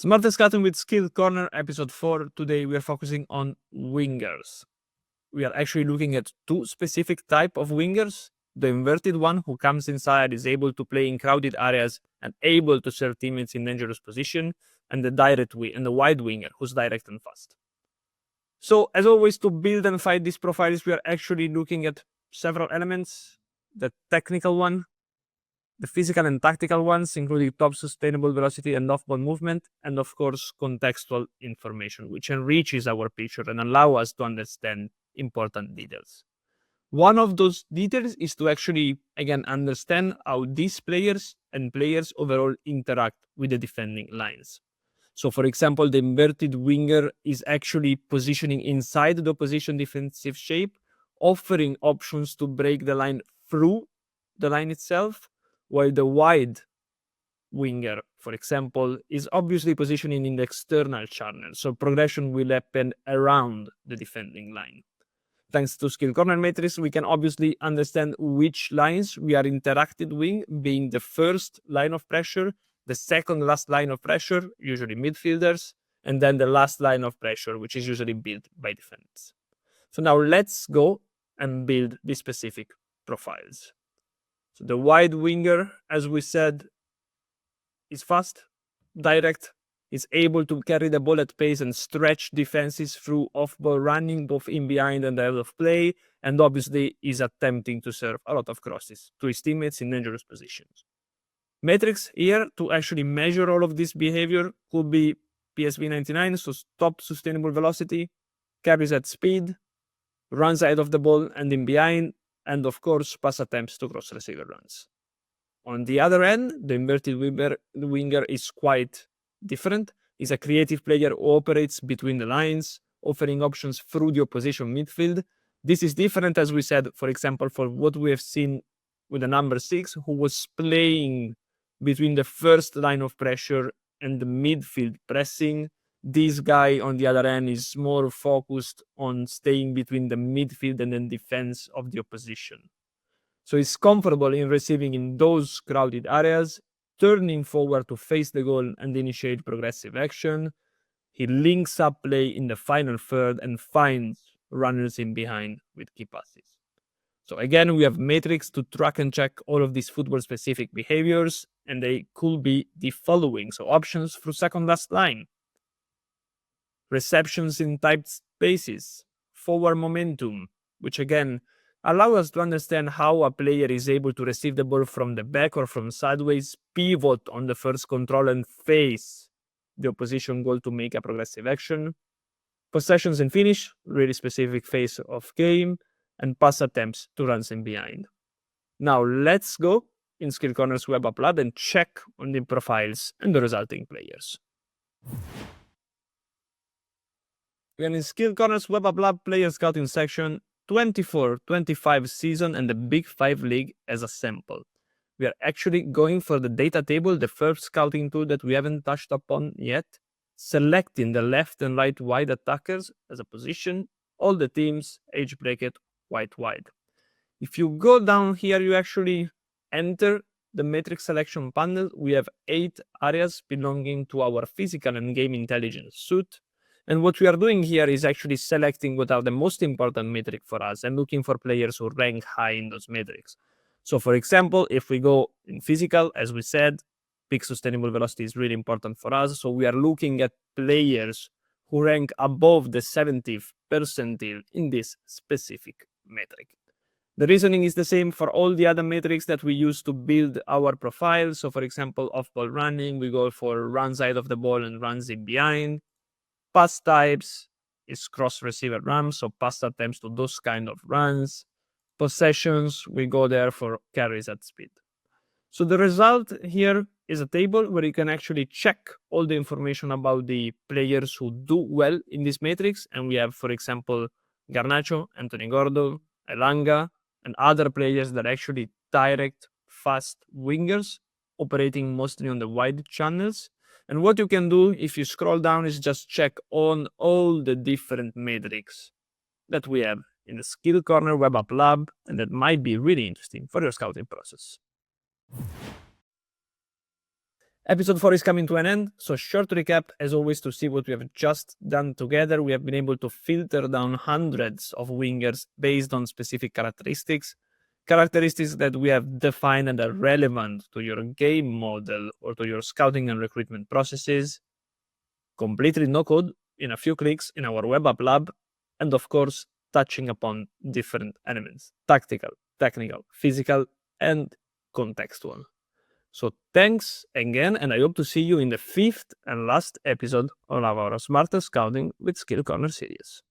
Smart Scouting with SkillCorner, episode 4. Today we are focusing on wingers. We are actually looking at two specific type of wingers. The inverted one, who comes inside, is able to play in crowded areas and able to serve teammates in dangerous position, and the wide winger, who's direct and fast. So, as always, to build and fight these profiles, we are actually looking at several elements. The technical one, the physical and tactical ones, including top sustainable velocity and off-ball movement, and of course, contextual information, which enriches our picture and allow us to understand important details. One of those details is to actually, again, understand how these players and players overall interact with the defending lines. So, for example, the inverted winger is actually positioning inside the opposition defensive shape, offering options to break the line through the line itself, while the wide winger, for example, is obviously positioning in the external channel, so progression will happen around the defending line. Thanks to SkillCorner matrix, we can obviously understand which lines we are interacted with, being the first line of pressure, the second last line of pressure, usually midfielders, and then the last line of pressure, which is usually built by defense. So now let's go and build the specific profiles. So the wide winger, as we said, is fast, direct, is able to carry the ball at pace and stretch defenses through off-ball running, both in behind and out of play, and obviously is attempting to serve a lot of crosses to his teammates in dangerous positions. Metrics here to actually measure all of this behavior could be PSV99, so top sustainable velocity, carries at speed, runs out of the ball and in behind, and of course, pass attempts to cross receiver runs. On the other end, the inverted winger is quite different. He's a creative player who operates between the lines, offering options through the opposition midfield. This is different, as we said, for example, for what we have seen with the number 6, who was playing between the first line of pressure and the midfield pressing. This guy, on the other hand, is more focused on staying between the midfield and the defense of the opposition. So he's comfortable in receiving in those crowded areas, turning forward to face the goal and initiate progressive action. He links up play in the final third and finds runners in behind with key passes. So again, we have metrics to track and check all of these football-specific behaviors, and they could be the following. So options through second last line, receptions in tight spaces, forward momentum, which again allow us to understand how a player is able to receive the ball from the back or from sideways, pivot on the first control and face the opposition goal to make a progressive action. Possessions and finish, really specific phase of game, and pass attempts to runs in behind. Now let's go in SkillCorner's web app lab and check on the profiles and the resulting players. We are in SkillCorner's web app lab player scouting section, 24-25 season and the Big 5 League as a sample. We are actually going for the data table, the first scouting tool that we haven't touched upon yet, selecting the left and right wide attackers as a position, all the teams, age bracket, white wide. If you go down here, you actually enter the metric selection panel. We have 8 areas belonging to our physical and game intelligence suite. And what we are doing here is actually selecting what are the most important metric for us and looking for players who rank high in those metrics. So for example, if we go in physical, as we said, peak sustainable velocity is really important for us. So we are looking at players who rank above the 70th percentile in this specific metric. The reasoning is the same for all the other metrics that we use to build our profile. So for example, off-ball running, we go for runs out of the ball and runs in behind. Pass types is cross receiver runs, so pass attempts to those kind of runs. Possessions, we go there for carries at speed. So the result here is a table where you can actually check all the information about the players who do well in this matrix. And we have, for example, Garnacho, Anthony Gordo, Elanga, and other players that are actually direct, fast wingers, operating mostly on the wide channels. And what you can do if you scroll down is just check on all the different metrics that we have in the SkillCorner web app lab, and that might be really interesting for your scouting process. Episode 4 is coming to an end, so short recap as always to see what we have just done together. We have been able to filter down hundreds of wingers based on specific characteristics that we have defined and are relevant to your game model or to your scouting and recruitment processes. Completely no code, in a few clicks in our web app lab, and of course, touching upon different elements: tactical, technical, physical, and contextual. So thanks again, and I hope to see you in the 5th and last episode of our Smarter Scouting with SkillCorner series.